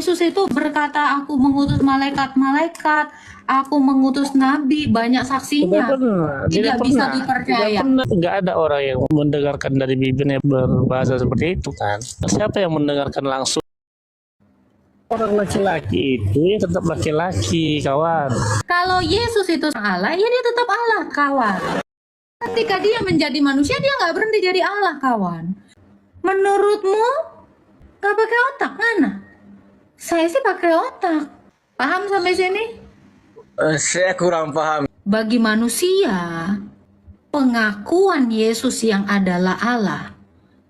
Yesus itu berkata, aku mengutus malaikat-malaikat, aku mengutus nabi, banyak saksinya. Tidak bisa dipercaya. Nggak ada orang yang mendengarkan dari bibirnya berbahasa seperti itu kan. Siapa yang mendengarkan langsung? Orang laki-laki itu ya tetap laki-laki, kawan. Kalau Yesus itu Allah, ya dia tetap Allah, kawan. Ketika dia menjadi manusia, dia nggak berhenti jadi Allah, kawan. Menurutmu, nggak pakai otak, mana? Saya sih pakai otak. Paham sampai sini? Saya kurang paham. Bagi manusia, pengakuan Yesus yang adalah Allah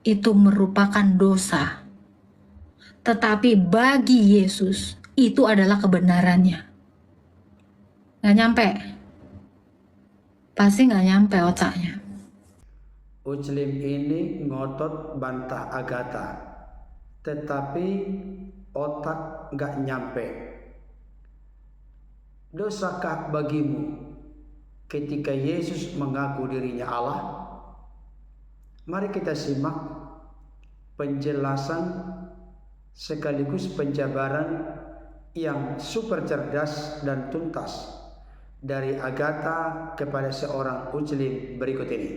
itu merupakan dosa. Tetapi bagi Yesus, itu adalah kebenarannya. Nggak nyampe. Pasti nggak nyampe otaknya. Muslim ini ngotot bantah Agatha, tetapi otak nggak nyampe. Dosakah bagimu ketika Yesus mengaku dirinya Allah? Mari kita simak penjelasan sekaligus penjabaran yang super cerdas dan tuntas dari Agatha kepada seorang Muslim berikut ini.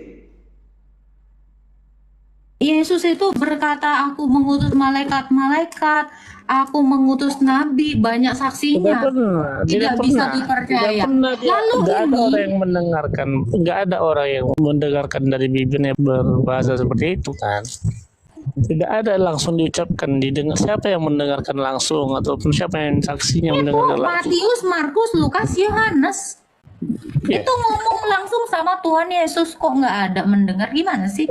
Yesus itu berkata, aku mengutus malaikat-malaikat, aku mengutus nabi, banyak saksinya. Tidak bisa dipercaya. Lalu nggak ada ini, orang yang mendengarkan, nggak ada orang yang mendengarkan dari bibirnya berbahasa seperti itu kan. Tidak ada langsung diucapkan, didengar. Siapa yang mendengarkan langsung ataupun siapa yang saksinya mendengarkan langsung? Matius, Markus, Lukas, Yohanes Ya. itu ngomong langsung sama Tuhan Yesus, kok nggak ada mendengar, gimana sih?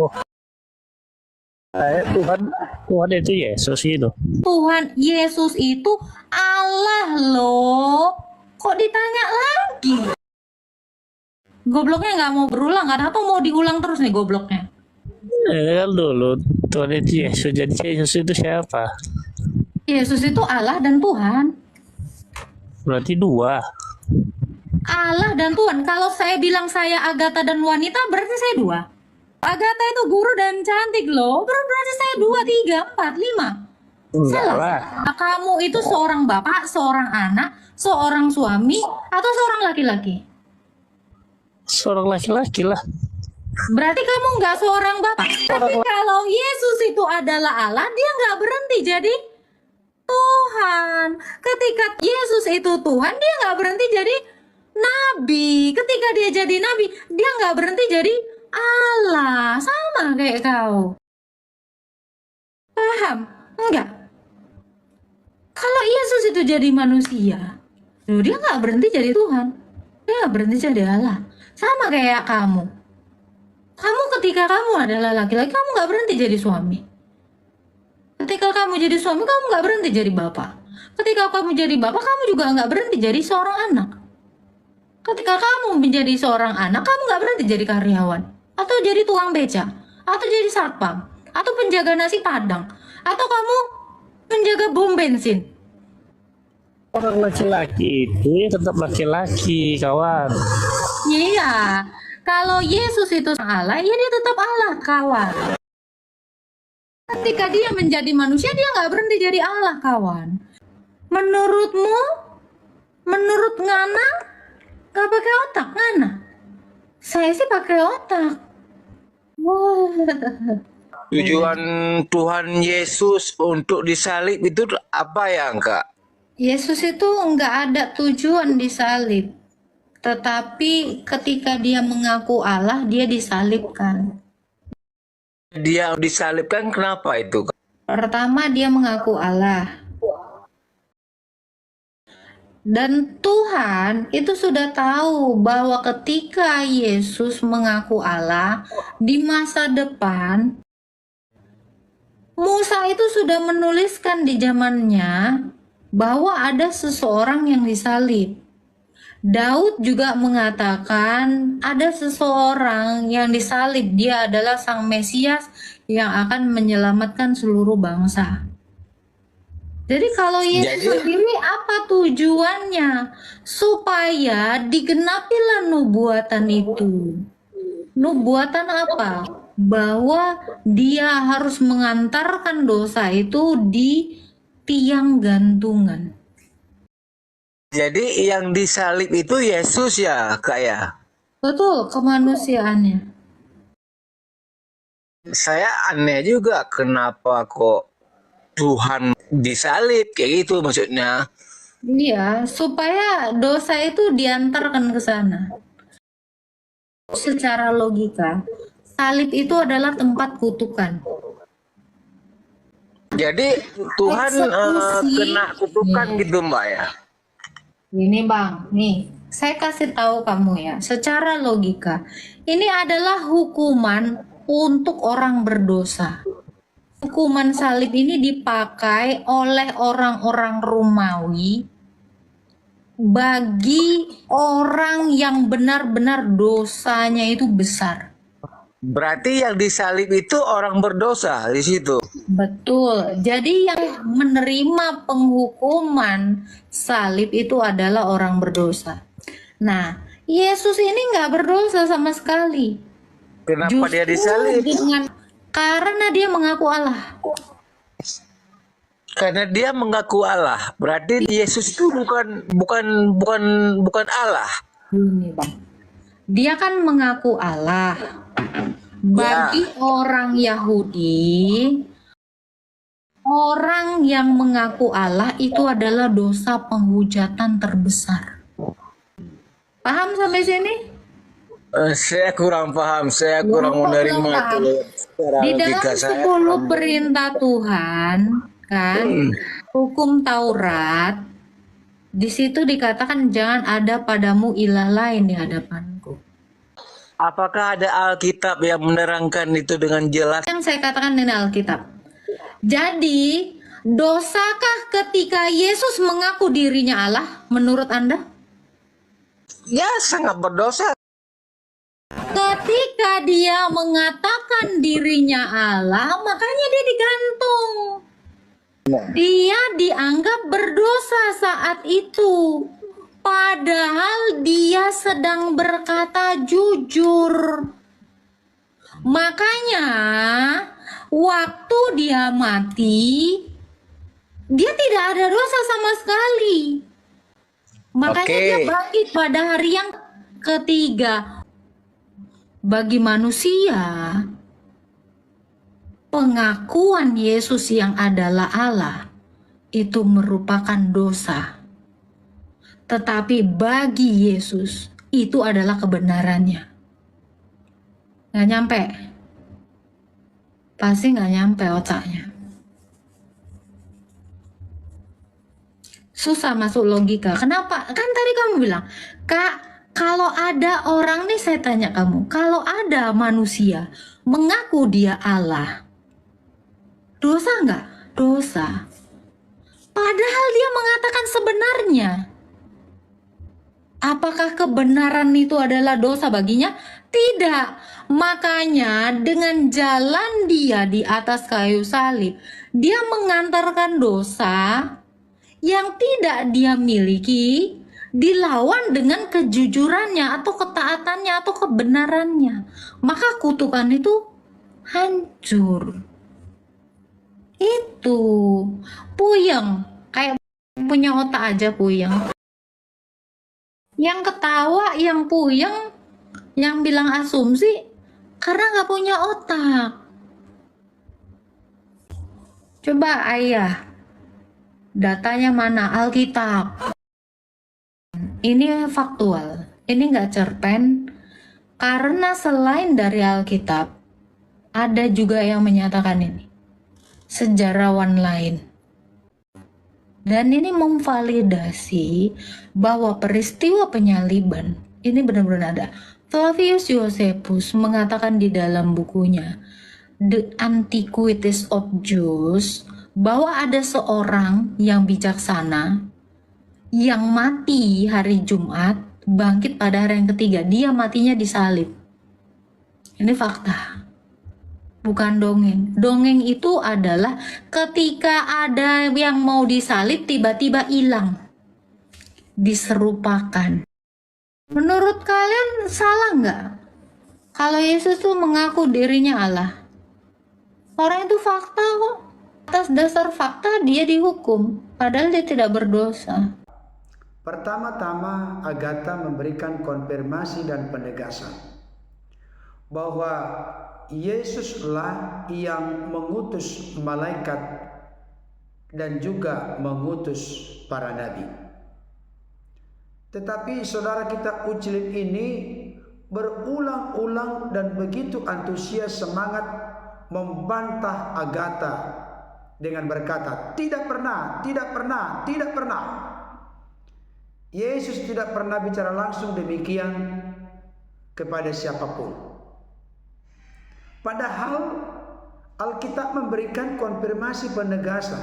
Tuhan itu Yesus itu. Tuhan Yesus itu Allah loh. Kok ditanya lagi? Gobloknya nggak mau berulang kan? Atau mau diulang terus nih gobloknya? Kan dulu Tuhan itu Yesus. Jadi Yesus itu siapa? Yesus itu Allah dan Tuhan. Berarti dua. Allah dan Tuhan. Kalau saya bilang saya Agatha dan wanita, berarti saya dua. Agatha itu guru dan cantik loh. Berarti saya 2, 3, 4, 5. Enggak Salah. lah. Kamu itu seorang bapak, seorang anak, seorang suami, atau seorang laki-laki? Seorang laki-laki lah. Berarti kamu nggak seorang bapak. Tapi kalau Yesus itu adalah Allah, dia nggak berhenti jadi Tuhan. Ketika Yesus itu Tuhan, dia nggak berhenti jadi nabi. Ketika dia jadi nabi, dia nggak berhenti jadi Allah. Sama kayak kau. Paham? Enggak. Kalau Yesus itu jadi manusia, dia nggak berhenti jadi Tuhan. Dia nggak berhenti jadi Allah. Sama kayak kamu. Kamu ketika kamu adalah laki-laki, kamu nggak berhenti jadi suami. Ketika kamu jadi suami, kamu nggak berhenti jadi bapak. Ketika kamu jadi bapak, kamu juga nggak berhenti jadi seorang anak. Ketika kamu menjadi seorang anak, kamu nggak berhenti jadi karyawan, atau jadi tukang beca, atau jadi satpam, atau penjaga nasi padang, atau kamu menjaga bom bensin. Orang laki-laki itu ya tetap laki-laki, kawan. Iya, kalau Yesus itu Allah, ya dia tetap Allah, kawan. Ketika dia menjadi manusia, dia nggak berhenti jadi Allah, kawan. Menurutmu, menurut Ngana, nggak pakai otak, Ngana? Saya sih pakai otak. Wah. Tujuan Tuhan Yesus untuk disalib itu apa ya, Kak? Yesus itu nggak ada tujuan disalib. Tetapi ketika dia mengaku Allah, dia disalibkan. Dia disalibkan kenapa itu, Kak? Pertama, dia mengaku Allah. Dan Tuhan itu sudah tahu bahwa ketika Yesus mengaku Allah, di masa depan, Musa itu sudah menuliskan di zamannya bahwa ada seseorang yang disalib. Daud juga mengatakan ada seseorang yang disalib, dia adalah sang Mesias yang akan menyelamatkan seluruh bangsa. Jadi kalau Yesus sendiri apa tujuannya? Supaya digenapilah nubuatan itu. Nubuatan apa? Bahwa dia harus mengantarkan dosa itu di tiang gantungan. Jadi yang disalib itu Yesus ya, Kak ya? Betul, kemanusiaannya. Saya aneh juga kenapa kok Tuhan disalib kayak gitu maksudnya. Iya, supaya dosa itu diantarkan ke sana. Secara logika, salib itu adalah tempat kutukan. Jadi Tuhan Eksekusi. kena kutukan Nih. gitu Mbak ya. Ini Bang, nih saya kasih tahu kamu ya, secara logika, ini adalah hukuman untuk orang berdosa. Hukuman salib ini dipakai oleh orang-orang Romawi bagi orang yang benar-benar dosanya itu besar. Berarti yang disalib itu orang berdosa di situ. Betul. Jadi yang menerima penghukuman salib itu adalah orang berdosa. Nah, Yesus ini nggak berdosa sama sekali. Kenapa dia disalib? Karena dia mengaku Allah. Karena dia mengaku Allah. Berarti Yesus itu bukan Allah. Ini Bang. Dia kan mengaku Allah. Bagi orang Yahudi, orang yang mengaku Allah itu adalah dosa penghujatan terbesar. Paham sampai sini? Saya kurang paham, saya kurang menerima itu secara Di dalam logika saya. 10 perintah Tuhan, kan, hukum Taurat, di situ dikatakan jangan ada padamu ilah lain di hadapanku. Apakah ada Alkitab yang menerangkan itu dengan jelas? Yang saya katakan ini Alkitab. Jadi, dosakah ketika Yesus mengaku dirinya Allah menurut Anda? Ya, sangat berdosa. Ketika dia mengatakan dirinya Allah, makanya dia digantung. Dia dianggap berdosa saat itu. Padahal dia sedang berkata jujur. Makanya waktu dia mati, dia tidak ada dosa sama sekali. Makanya dia bangkit pada hari yang ketiga. Bagi manusia, pengakuan Yesus yang adalah Allah itu merupakan dosa. Tetapi bagi Yesus itu adalah kebenarannya. Nggak nyampe. Pasti nggak nyampe otaknya. Susah masuk logika. Kenapa? Kan tadi kamu bilang, Kak, kalau ada orang nih, saya tanya kamu, kalau ada manusia mengaku dia Allah, dosa nggak? Dosa. Padahal dia mengatakan sebenarnya. Apakah kebenaran itu adalah dosa baginya? Tidak. Makanya dengan jalan dia di atas kayu salib, dia mengantarkan dosa yang tidak dia miliki, dilawan dengan kejujurannya atau ketaatannya atau kebenarannya. Maka kutukan itu hancur. Itu puyeng, kayak punya otak aja puyeng. Yang ketawa, yang puyeng, yang bilang asumsi karena nggak punya otak. Coba ayah, datanya mana? Alkitab. Ini faktual, ini nggak cerpen, karena selain dari Alkitab, ada juga yang menyatakan ini, sejarawan lain. Dan ini memvalidasi bahwa peristiwa penyaliban ini benar-benar ada. Flavius Josephus mengatakan di dalam bukunya The Antiquities of Jews bahwa ada seorang yang bijaksana yang mati hari Jumat, bangkit pada hari yang ketiga. Dia matinya disalib. Ini fakta, bukan dongeng. Dongeng itu adalah ketika ada yang mau disalib tiba-tiba hilang, diserupakan. Menurut kalian salah nggak kalau Yesus tuh mengaku dirinya Allah? Orang itu fakta kok. Atas dasar fakta dia dihukum, padahal dia tidak berdosa. Pertama-tama Agatha memberikan konfirmasi dan penegasan bahwa Yesuslah yang mengutus malaikat dan juga mengutus para nabi. Tetapi saudara kita Uclin ini berulang-ulang dan begitu antusias semangat membantah Agatha dengan berkata, tidak pernah. Yesus tidak pernah bicara langsung demikian kepada siapapun. Padahal Alkitab memberikan konfirmasi penegasan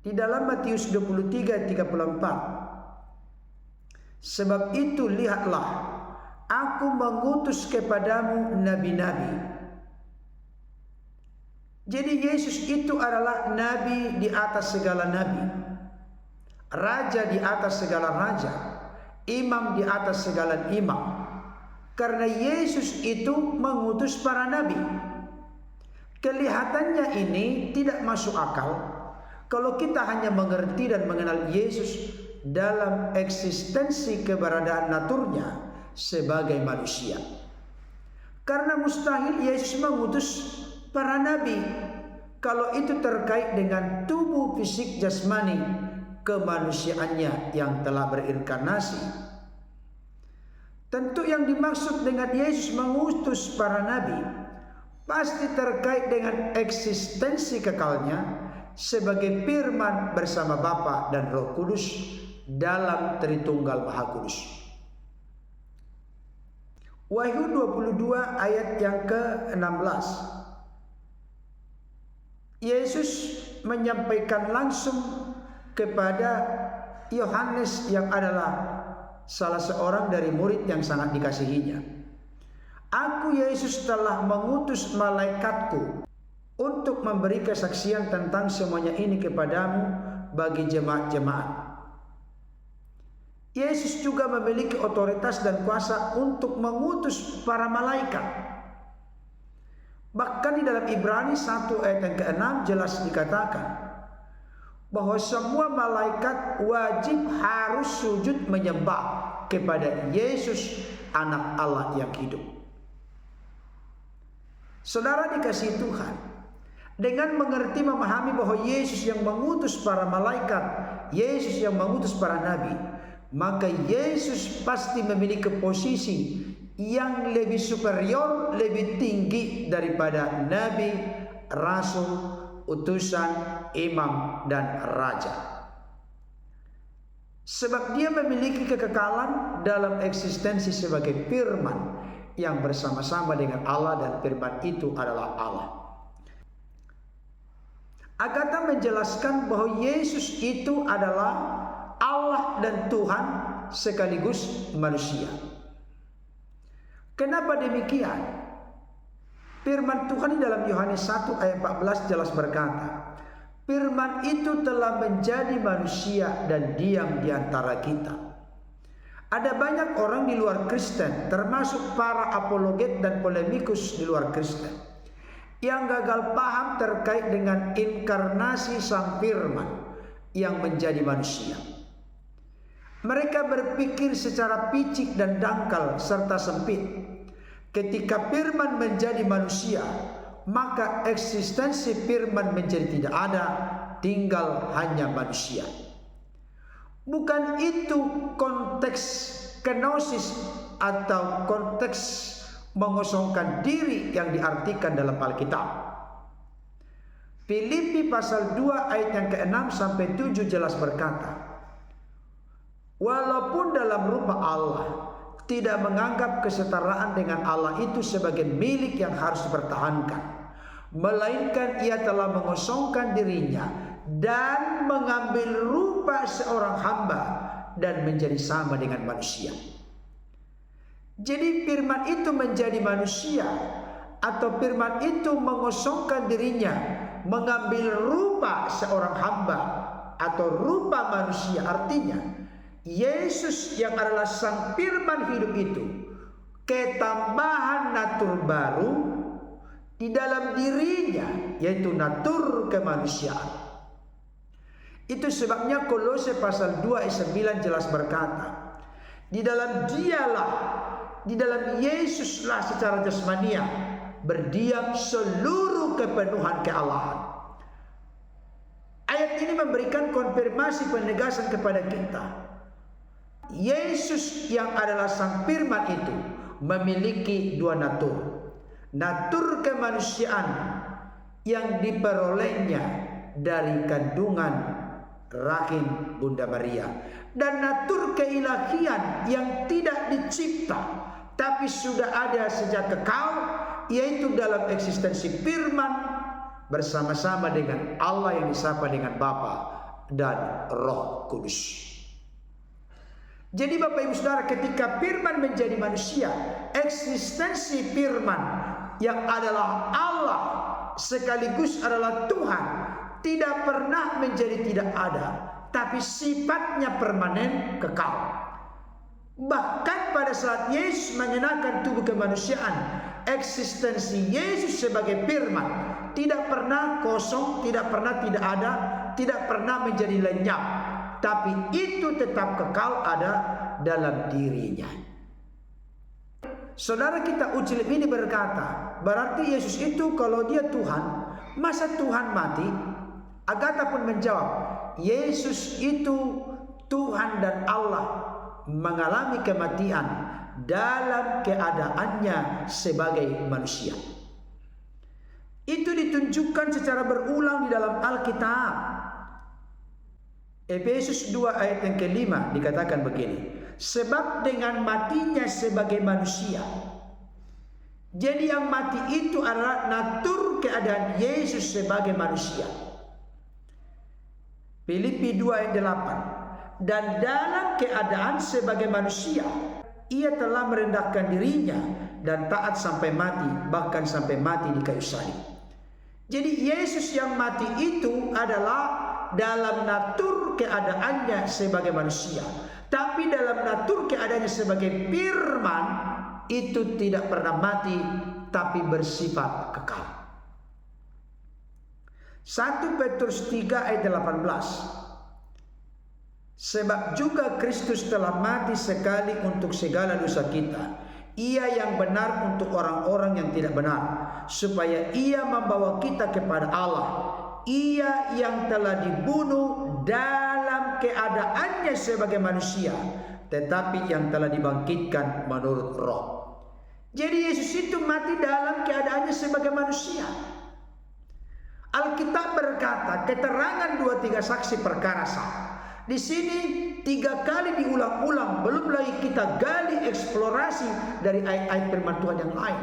di dalam Matius 23:34. Sebab itu lihatlah, aku mengutus kepadamu nabi-nabi. Jadi Yesus itu adalah nabi di atas segala nabi, raja di atas segala raja, imam di atas segala imam. Karena Yesus itu mengutus para nabi. Kelihatannya ini tidak masuk akal kalau kita hanya mengerti dan mengenal Yesus dalam eksistensi keberadaan naturnya sebagai manusia. Karena mustahil Yesus mengutus para nabi kalau itu terkait dengan tubuh fisik jasmani kemanusiaannya yang telah berinkarnasi. Tentu yang dimaksud dengan Yesus mengutus para nabi pasti terkait dengan eksistensi kekalnya sebagai firman bersama Bapa dan Roh Kudus dalam Tritunggal Maha Kudus. Wahyu 22 ayat yang ke-16. Yesus menyampaikan langsung kepada Yohanes yang adalah salah seorang dari murid yang sangat dikasihinya. Aku Yesus telah mengutus malaikatku untuk memberi kesaksian tentang semuanya ini kepadamu bagi jemaat-jemaat. Yesus juga memiliki otoritas dan kuasa untuk mengutus para malaikat. Bahkan di dalam Ibrani 1 ayat yang ke-6 jelas dikatakan bahwa semua malaikat wajib harus sujud menyembah kepada Yesus, anak Allah yang hidup. Saudara dikasihi Tuhan, dengan mengerti memahami bahwa Yesus yang mengutus para malaikat, Yesus yang mengutus para nabi, maka Yesus pasti memiliki posisi yang lebih superior, lebih tinggi daripada nabi, rasul, utusan, imam, dan raja. Sebab dia memiliki kekekalan dalam eksistensi sebagai firman yang bersama-sama dengan Allah, dan firman itu adalah Allah. Agatha menjelaskan bahwa Yesus itu adalah Allah dan Tuhan sekaligus manusia. Kenapa demikian? Firman Tuhan di dalam Yohanes 1 ayat 14 jelas berkata, firman itu telah menjadi manusia dan diam di antara kita. Ada banyak orang di luar Kristen, termasuk para apologet dan polemikus di luar Kristen, yang gagal paham terkait dengan inkarnasi sang firman yang menjadi manusia. Mereka berpikir secara picik dan dangkal serta sempit. Ketika firman menjadi manusia, maka eksistensi firman menjadi tidak ada, tinggal hanya manusia. Bukan itu konteks kenosis atau konteks mengosongkan diri yang diartikan dalam Alkitab. Filipi pasal 2 ayat yang ke-6 sampai 7 jelas berkata, walaupun dalam rupa Allah, tidak menganggap kesetaraan dengan Allah itu sebagai milik yang harus dipertahankan, melainkan ia telah mengosongkan dirinya dan mengambil rupa seorang hamba dan menjadi sama dengan manusia. Jadi firman itu menjadi manusia, atau firman itu mengosongkan dirinya, mengambil rupa seorang hamba atau rupa manusia. Artinya Yesus yang adalah sang firman hidup itu ketambahan natur baru di dalam dirinya, yaitu natur kemanusiaan. Itu sebabnya Kolose pasal 2 ayat 9 jelas berkata, di dalam dialah, di dalam Yesuslah secara jasmania berdiam seluruh kepenuhan kealahan. Ayat ini memberikan konfirmasi penegasan kepada kita. Yesus yang adalah Sang Firman itu memiliki dua natur. Natur kemanusiaan yang diperolehnya dari kandungan rahim Bunda Maria, dan natur keilahian yang tidak dicipta tapi sudah ada sejak kekal, yaitu dalam eksistensi Firman bersama-sama dengan Allah yang disapa dengan Bapa dan Roh Kudus. Jadi Bapak Ibu Saudara, ketika Firman menjadi manusia, eksistensi Firman yang adalah Allah sekaligus adalah Tuhan tidak pernah menjadi tidak ada, tapi sifatnya permanen, kekal. Bahkan pada saat Yesus mengenakan tubuh kemanusiaan, eksistensi Yesus sebagai Firman tidak pernah kosong, tidak pernah tidak ada, tidak pernah menjadi lenyap, tapi itu tetap kekal ada dalam dirinya. Saudara kita Ucilip ini berkata, berarti Yesus itu kalau dia Tuhan, masa Tuhan mati? Agatha pun menjawab, Yesus itu Tuhan dan Allah mengalami kematian dalam keadaannya sebagai manusia. Itu ditunjukkan secara berulang di dalam Alkitab. Efesus 2 ayat yang kelima dikatakan begini, sebab dengan matinya sebagai manusia. Jadi yang mati itu adalah natur keadaan Yesus sebagai manusia. Filipi 2 ayat 8, dan dalam keadaan sebagai manusia ia telah merendahkan dirinya dan taat sampai mati, bahkan sampai mati di kayu salib. Jadi Yesus yang mati itu adalah dalam natur keadaannya sebagai manusia, tapi dalam natur keadaannya sebagai Firman itu tidak pernah mati tapi bersifat kekal. 1 Petrus 3 ayat 18, sebab juga Kristus telah mati sekali untuk segala dosa kita, ia yang benar untuk orang-orang yang tidak benar, supaya ia membawa kita kepada Allah, ia yang telah dibunuh dalam keadaannya sebagai manusia, tetapi yang telah dibangkitkan menurut roh. Jadi Yesus itu mati dalam keadaannya sebagai manusia. Alkitab berkata, keterangan 2-3 saksi perkara sah. Di sini 3 kali diulang-ulang, belum lagi kita gali eksplorasi dari ayat-ayat firman Tuhan yang lain.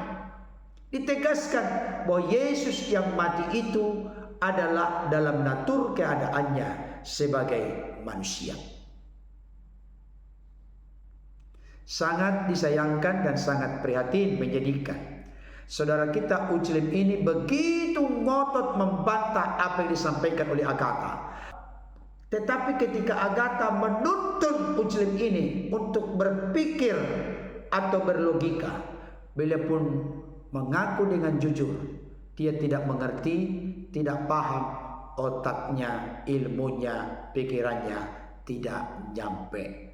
Ditegaskan bahwa Yesus yang mati itu adalah dalam natur keadaannya sebagai manusia. Sangat disayangkan dan sangat prihatin, menyedihkan. Saudara kita Ucilip ini begitu ngotot membantah apa yang disampaikan oleh Agatha. Tetapi ketika Agatha menuntun Ucilip ini untuk berpikir atau berlogika, beliau pun mengaku dengan jujur, dia tidak mengerti, tidak paham, otaknya, ilmunya, pikirannya tidak nyampe.